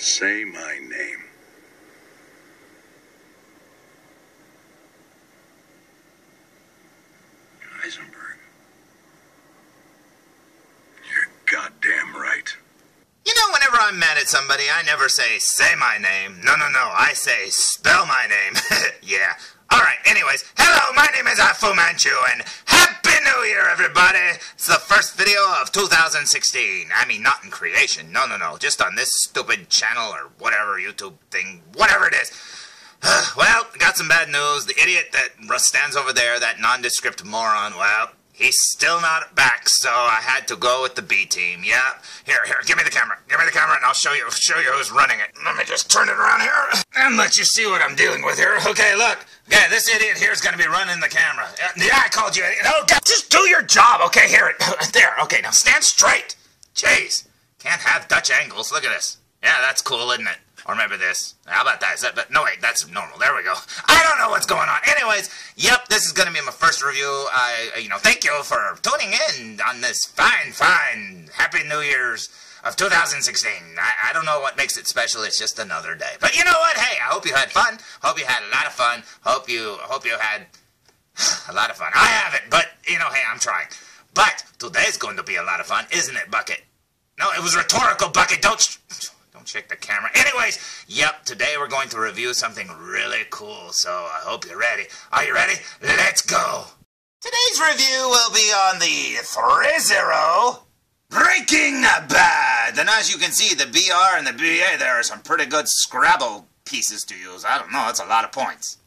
Say my name. Heisenberg. You're goddamn right. You know, whenever I'm mad at somebody, I never say my name. No, I say spell my name. Yeah. Alright, anyways, hello, my name is Fu Manchu, and Happy New Year, everybody! It's the first video of 2016. I mean, not in creation. No, just on this stupid channel or whatever, YouTube thing, whatever it is. Well, got some bad news. The idiot that stands over there, that nondescript moron, well, he's still not back, so I had to go with the B team. Yeah, here, give me the camera. Give me the camera, and I'll show you who's running it. Let me just turn it around here and let you see what I'm dealing with here. Okay, look. Okay, this idiot here is going to be running the camera. Yeah, I called you idiot. Oh, God, just do your job. Okay, here. There. Okay, now stand straight. Jeez, can't have Dutch angles. Look at this. Yeah, that's cool, isn't it? Or maybe this. How about that? Is that, but no, wait, that's normal. There we go. I don't know what's going on. Anyways, yep, this is going to be my first review. Thank you for tuning in on this fine Happy New Year's of 2016. I don't know what makes it special. It's just another day. But you know what? Hey, I hope you had fun. Hope you had a lot of fun. Hope you had a lot of fun. I haven't, but, hey, I'm trying. But today's going to be a lot of fun, isn't it, Bucket? No, it was rhetorical, Bucket. Don't shake the camera. Anyways, yep, today we're going to review something really cool, so I hope you're ready. Are you ready? Let's go! Today's review will be on the ThreeZero Breaking Bad. And as you can see, the BR and the BA, there are some pretty good Scrabble pieces to use. I don't know, that's a lot of points.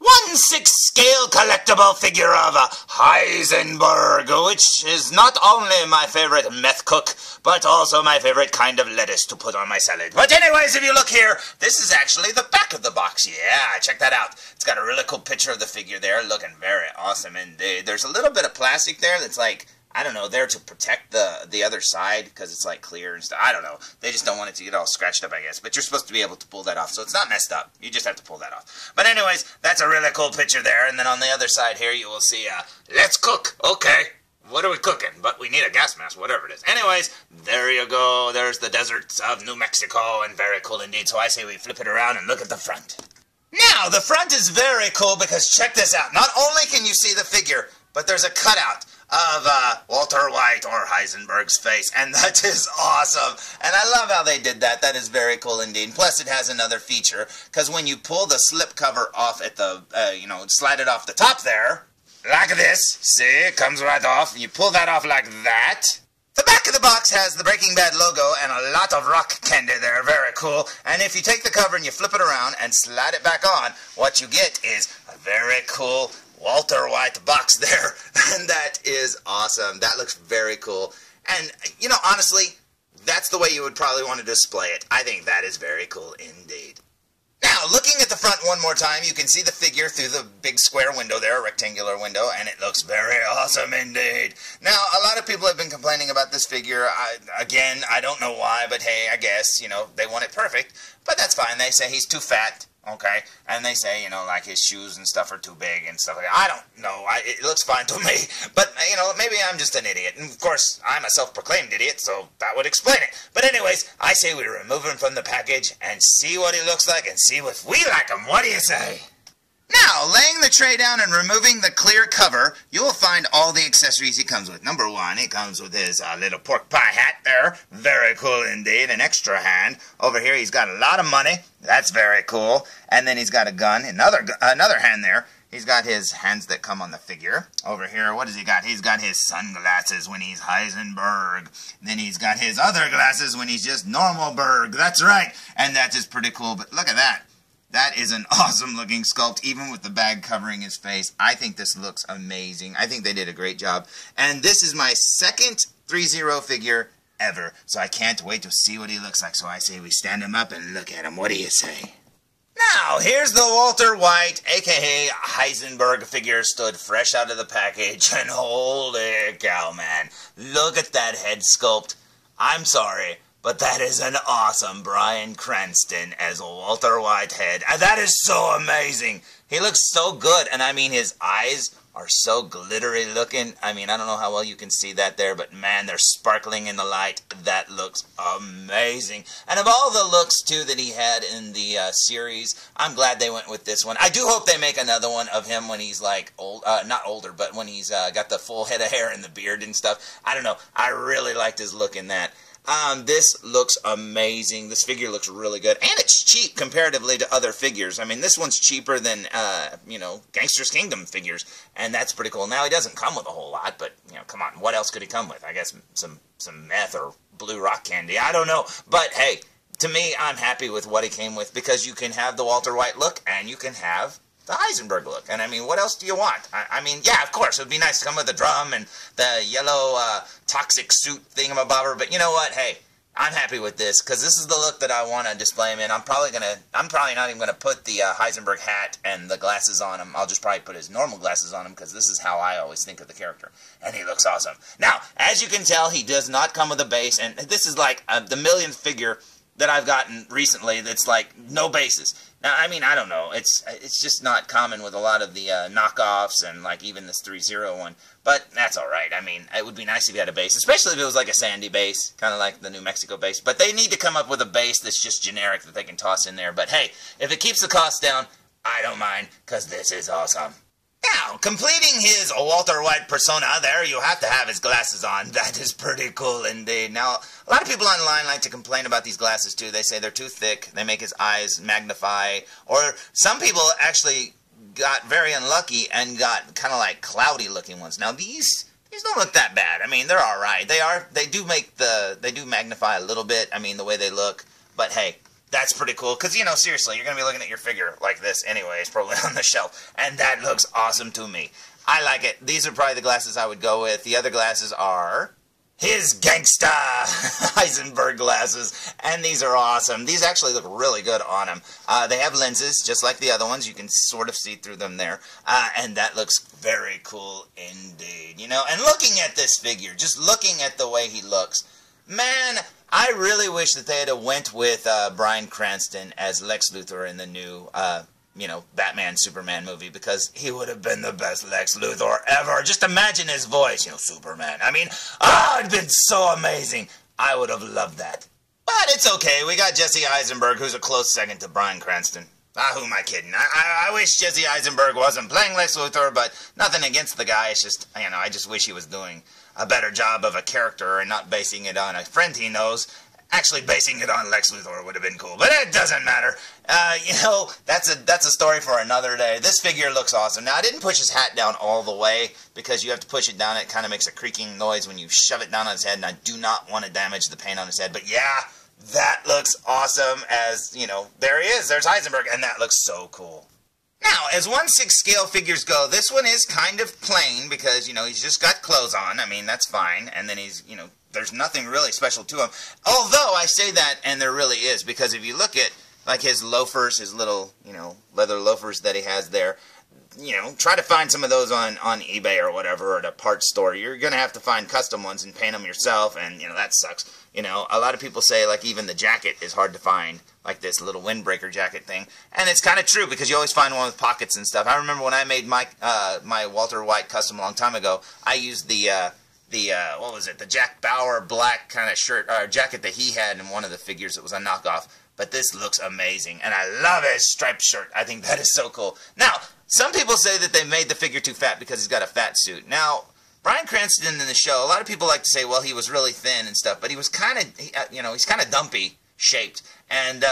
1/6 scale collectible figure of Heisenberg, which is not only my favorite meth cook, but also my favorite kind of lettuce to put on my salad. But anyways, if you look here, this is actually the back of the box. Yeah, check that out. It's got a really cool picture of the figure there, looking very awesome. And there's a little bit of plastic there that's like, I don't know, there to protect the other side, because it's like clear and stuff. I don't know. They just don't want it to get all scratched up, I guess. But you're supposed to be able to pull that off, so it's not messed up. You just have to pull that off. But anyways, that's a really cool picture there. And then on the other side here, you will see, let's cook. Okay, what are we cooking? But we need a gas mask, whatever it is. Anyways, there you go. There's the deserts of New Mexico, and very cool indeed. So I say we flip it around and look at the front. Now, the front is very cool because check this out. Not only can you see the figure, but there's a cutout of Walter White or Heisenberg's face, and that is awesome. And I love how they did that. That is very cool indeed. Plus, it has another feature, because when you pull the slip cover off at the, slide it off the top there, like this, see, it comes right off. You pull that off like that. The back of the box has the Breaking Bad logo and a lot of rock candy there. Very cool. And if you take the cover and you flip it around and slide it back on, what you get is a very cool Walter White box there, and that is awesome. That looks very cool. And, honestly, that's the way you would probably want to display it. I think that is very cool indeed. Now, looking at the front one more time, you can see the figure through the big square window there, a rectangular window, and it looks very awesome indeed. Now, a lot of people have been complaining about this figure. Again, I don't know why, but hey, I guess, they want it perfect. But that's fine. They say he's too fat. Okay, and they say, like his shoes and stuff are too big and stuff like that. I don't know. It looks fine to me. But, maybe I'm just an idiot. And, of course, I'm a self-proclaimed idiot, so that would explain it. But anyways, I say we remove him from the package and see what he looks like and see if we like him. What do you say? Now, laying the tray down and removing the clear cover, you will find all the accessories he comes with. Number one, he comes with his little pork pie hat there. Very cool indeed. An extra hand. Over here, he's got a lot of money. That's very cool. And then he's got a gun. Another hand there. He's got his hands that come on the figure. Over here, what has he got? He's got his sunglasses when he's Heisenberg. Then he's got his other glasses when he's just normal Berg. That's right. And that is pretty cool. But look at that. That is an awesome looking sculpt, even with the bag covering his face. I think this looks amazing. I think they did a great job. And this is my second ThreeZero figure ever. So I can't wait to see what he looks like. So I say we stand him up and look at him. What do you say? Now, here's the Walter White, a.k.a. Heisenberg figure, stood fresh out of the package. And holy cow, man. Look at that head sculpt. I'm sorry, but that is an awesome Bryan Cranston as Walter Whitehead. And that is so amazing. He looks so good. And I mean, his eyes are so glittery looking. I mean, I don't know how well you can see that there, but man, they're sparkling in the light. That looks amazing. And of all the looks, too, that he had in the series, I'm glad they went with this one. I do hope they make another one of him when he's, like, old, not older, but when he's got the full head of hair and the beard and stuff. I don't know. I really liked his look in that. This looks amazing. This figure looks really good. And it's cheap comparatively to other figures. I mean, this one's cheaper than, you know, Gangster's Kingdom figures. And that's pretty cool. Now, he doesn't come with a whole lot, but, you know, come on. What else could he come with? I guess some meth or blue rock candy. I don't know. But, hey, to me, I'm happy with what he came with because you can have the Walter White look and you can have the Heisenberg look. And I mean, what else do you want? I mean, yeah, of course, it would be nice to come with a drum and the yellow toxic suit thingamabobber, but you know what? Hey, I'm happy with this because this is the look that I want to display him in. I'm probably not even gonna put the Heisenberg hat and the glasses on him. I'll just probably put his normal glasses on him because this is how I always think of the character, and he looks awesome. Now, as you can tell, he does not come with a base, and this is like the millionth figure that I've gotten recently that's like no bases. Now, I mean, I don't know. It's just not common with a lot of the knockoffs and like even this ThreeZero one. But that's all right. I mean, it would be nice if you had a base, especially if it was like a sandy base, kind of like the New Mexico base. But they need to come up with a base that's just generic that they can toss in there. But hey, if it keeps the cost down, I don't mind because this is awesome. Now, completing his Walter White persona, there you have to have his glasses on. That is pretty cool indeed. Now, a lot of people online like to complain about these glasses too. They say they're too thick, they make his eyes magnify, or some people actually got very unlucky and got kind of like cloudy looking ones. Now, these don't look that bad. I mean, they're all right. They do magnify a little bit, I mean, the way they look, but hey, that's pretty cool, because, you know, seriously, you're going to be looking at your figure like this anyways, probably on the shelf, and that looks awesome to me. I like it. These are probably the glasses I would go with. The other glasses are his gangsta Heisenberg glasses, and these are awesome. These actually look really good on him. They have lenses, just like the other ones. You can sort of see through them there, and that looks very cool indeed. You know, and looking at this figure, just looking at the way he looks, man, I really wish that they had went with Bryan Cranston as Lex Luthor in the new, you know, Batman Superman movie, because he would have been the best Lex Luthor ever. Just imagine his voice, you know, Superman. I mean, it'd been so amazing. I would have loved that. But it's okay. We got Jesse Eisenberg, who's a close second to Bryan Cranston. Who am I kidding? I wish Jesse Eisenberg wasn't playing Lex Luthor, but nothing against the guy. It's just, you know, I just wish he was doing a better job of a character and not basing it on a friend he knows. Actually, basing it on Lex Luthor would have been cool, but it doesn't matter. You know, that's a story for another day. This figure looks awesome. Now, I didn't push his hat down all the way because you have to push it down. It kind of makes a creaking noise when you shove it down on his head, and I do not want to damage the paint on his head. But yeah, that looks awesome as, you know, there he is. There's Heisenberg, and that looks so cool. Now, as 1/6 scale figures go, this one is kind of plain because, you know, he's just got clothes on. I mean, that's fine. And then he's, you know, there's nothing really special to him. Although, I say that, and there really is, because if you look at, like, his loafers, his little, you know, leather loafers that he has there, you know, try to find some of those on eBay or whatever, or at a parts store. You're going to have to find custom ones and paint them yourself, and, you know, that sucks. You know, a lot of people say, like, even the jacket is hard to find, like this little windbreaker jacket thing. And it's kind of true, because you always find one with pockets and stuff. I remember when I made my my Walter White custom a long time ago, I used the what was it, the Jack Bauer black kind of shirt, or jacket that he had in one of the figures. It was a knockoff. But this looks amazing, and I love his striped shirt. I think that is so cool. Now, some people say that they made the figure too fat because he's got a fat suit. Now, Bryan Cranston in the show, a lot of people like to say, well, he was really thin and stuff, but he was kind of, you know, he's kind of dumpy shaped, and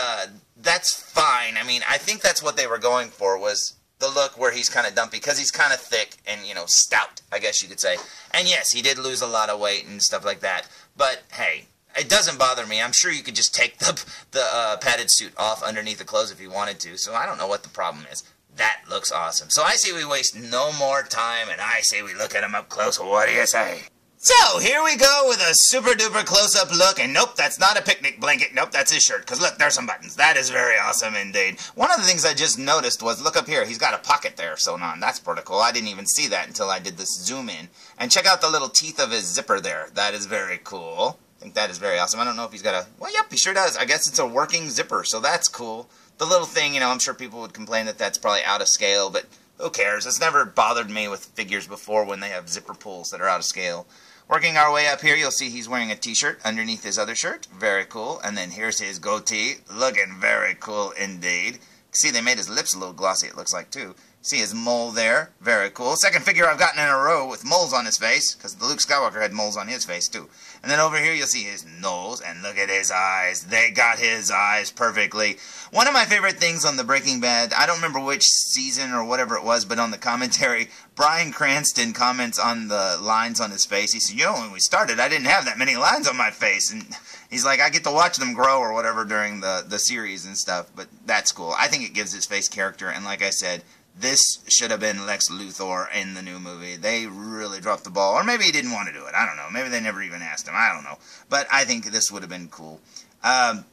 that's fine. I mean, I think that's what they were going for, was the look where he's kind of dumpy, because he's kind of thick and, you know, stout, I guess you could say. And yes, he did lose a lot of weight and stuff like that, but hey, it doesn't bother me. I'm sure you could just take the padded suit off underneath the clothes if you wanted to, so I don't know what the problem is. That looks awesome. So I say we waste no more time, and I say we look at him up close. What do you say? So, here we go with a super duper close-up look, and nope, that's not a picnic blanket. Nope, that's his shirt, because look, there's some buttons. That is very awesome indeed. One of the things I just noticed was, look up here, he's got a pocket there sewn on. That's pretty cool. I didn't even see that until I did this zoom in. And check out the little teeth of his zipper there. That is very cool. I think that is very awesome. I don't know if he's got a... Well, yep, he sure does. I guess it's a working zipper, so that's cool. The little thing, you know, I'm sure people would complain that that's probably out of scale, but who cares? It's never bothered me with figures before when they have zipper pulls that are out of scale. Working our way up here, you'll see he's wearing a t-shirt underneath his other shirt. Very cool. And then here's his goatee. Looking very cool indeed. See, they made his lips a little glossy, it looks like, too. See his mole there. Very cool. Second figure I've gotten in a row with moles on his face, because the Luke Skywalker had moles on his face, too. And then over here, you'll see his nose, and look at his eyes. They got his eyes perfectly. One of my favorite things on the Breaking Bad, I don't remember which season or whatever it was, but on the commentary, Bryan Cranston comments on the lines on his face. He said, you know, when we started, I didn't have that many lines on my face. And he's like, I get to watch them grow or whatever during the series and stuff, but that's cool. I think it gives his face character, and like I said, this should have been Lex Luthor in the new movie. They really dropped the ball. Or maybe he didn't want to do it. I don't know. Maybe they never even asked him. I don't know. But I think this would have been cool.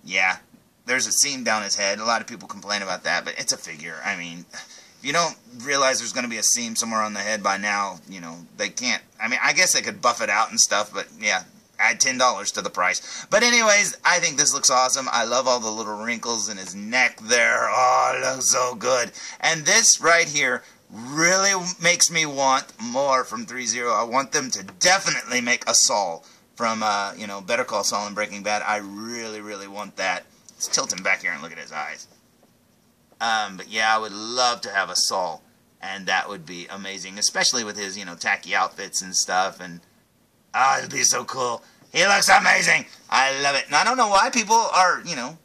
Yeah, there's a seam down his head. A lot of people complain about that, but it's a figure. I mean, if you don't realize there's going to be a seam somewhere on the head by now, you know, they can't. I mean, I guess they could buff it out and stuff, but yeah. Add $10 to the price. But anyways, I think this looks awesome. I love all the little wrinkles in his neck there. Oh, it looks so good. And this right here really makes me want more from ThreeZero. I want them to definitely make a Saul from, you know, Better Call Saul and Breaking Bad. I really, really want that. Let's tilt him back here and look at his eyes. But yeah, I would love to have a Saul. And that would be amazing, especially with his, you know, tacky outfits and stuff. And oh, it'd be so cool. He looks amazing. I love it. And I don't know why people are, you know,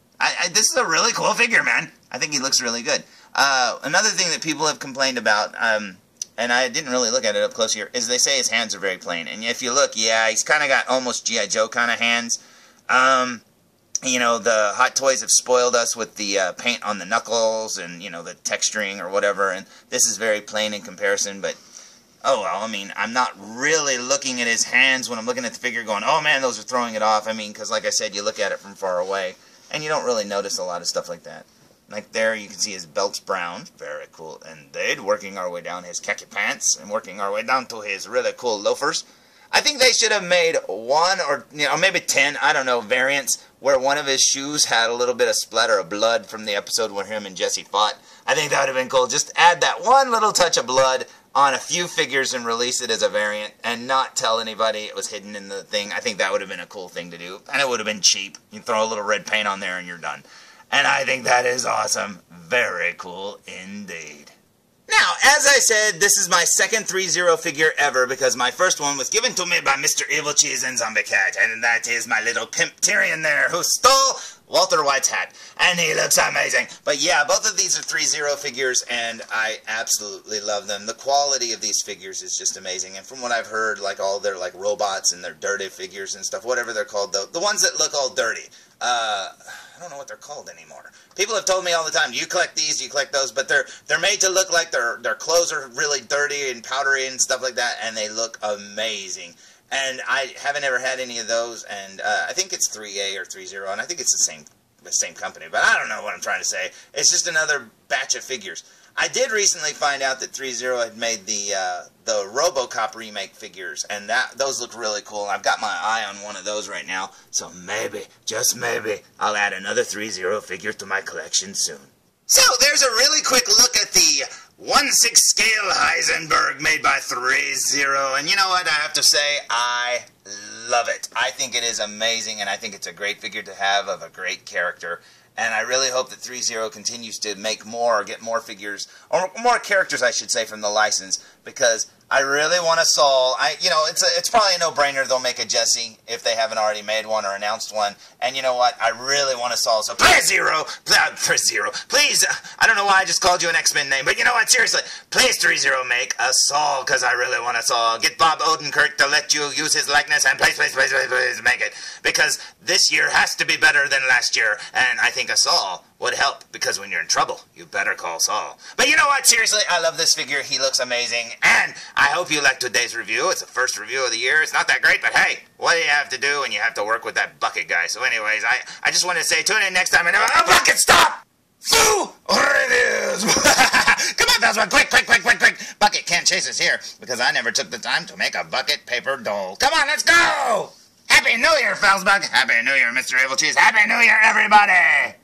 this is a really cool figure, man. I think he looks really good. Another thing that people have complained about, and I didn't really look at it up close here, is they say his hands are very plain. And if you look, yeah, he's kind of got almost G.I. Joe kind of hands. You know, the Hot Toys have spoiled us with the paint on the knuckles and, you know, the texturing or whatever. And this is very plain in comparison, but oh, well, I mean, I'm not really looking at his hands when I'm looking at the figure going, oh, man, those are throwing it off. I mean, because like I said, you look at it from far away, and you don't really notice a lot of stuff like that. Like there, you can see his belt's brown. Very cool indeed. Working our way down his khaki pants and working our way down to his really cool loafers. I think they should have made one or, you know, maybe 10, I don't know, variants where one of his shoes had a little bit of splatter of blood from the episode where him and Jesse fought. I think that would have been cool. Just add that one little touch of blood on a few figures and release it as a variant and not tell anybody it was hidden in the thing. I think that would have been a cool thing to do. And it would have been cheap. You throw a little red paint on there and you're done. And I think that is awesome. Very cool indeed. Now, as I said, this is my second ThreeZero figure ever because my first one was given to me by Mr. Evilcheese and Zombie Cat, and that is my little pimp Tyrion there who stole Walter White's hat, and he looks amazing. But yeah, both of these are ThreeZero figures, and I absolutely love them. The quality of these figures is just amazing, and from what I've heard, like all their like robots and their dirty figures and stuff, whatever they're called, the ones that look all dirty. I don't know what they're called anymore. People have told me all the time, do you collect these, do you collect those? But they're made to look like their clothes are really dirty and powdery and stuff like that, and they look amazing. And I haven't ever had any of those, and I think it's 3A or ThreeZero, and I think it's the same company, but I don't know what I'm trying to say. It's just another batch of figures. I did recently find out that ThreeZero had made the RoboCop remake figures, and those look really cool. I've got my eye on one of those right now, so maybe, just maybe, I'll add another ThreeZero figure to my collection soon. So, there's a really quick look at the 1/6 scale Heisenberg made by ThreeZero, and you know what, I have to say, I love it. I think it is amazing, and I think it's a great figure to have of a great character. And I really hope that ThreeZero continues to make more or get more figures, or more characters, I should say, from the license, because I really want a Saul. You know, it's probably a no-brainer they'll make a Jesse if they haven't already made one or announced one. And you know what? I really want a Saul. So please, ThreeZero, please. I don't know why I just called you an X-Men name, but you know what? Seriously, please, ThreeZero, make a Saul, because I really want a Saul. Get Bob Odenkirk to let you use his likeness, and please make it, because this year has to be better than last year, and I think a Saul would help, because when you're in trouble, you better call Saul. But you know what? Seriously, I love this figure. He looks amazing, and I hope you liked today's review. It's the first review of the year. It's not that great, but hey, what do you have to do when you have to work with that bucket guy? So anyways, I just wanted to say, tune in next time and bucket, stop! Foo! Reviews! Come on, felzbug, quick! Bucket can't chase us here, because I never took the time to make a bucket paper doll. Come on, let's go! Happy New Year, felzbug! Happy New Year, Mr. Evilcheese! Happy New Year, everybody!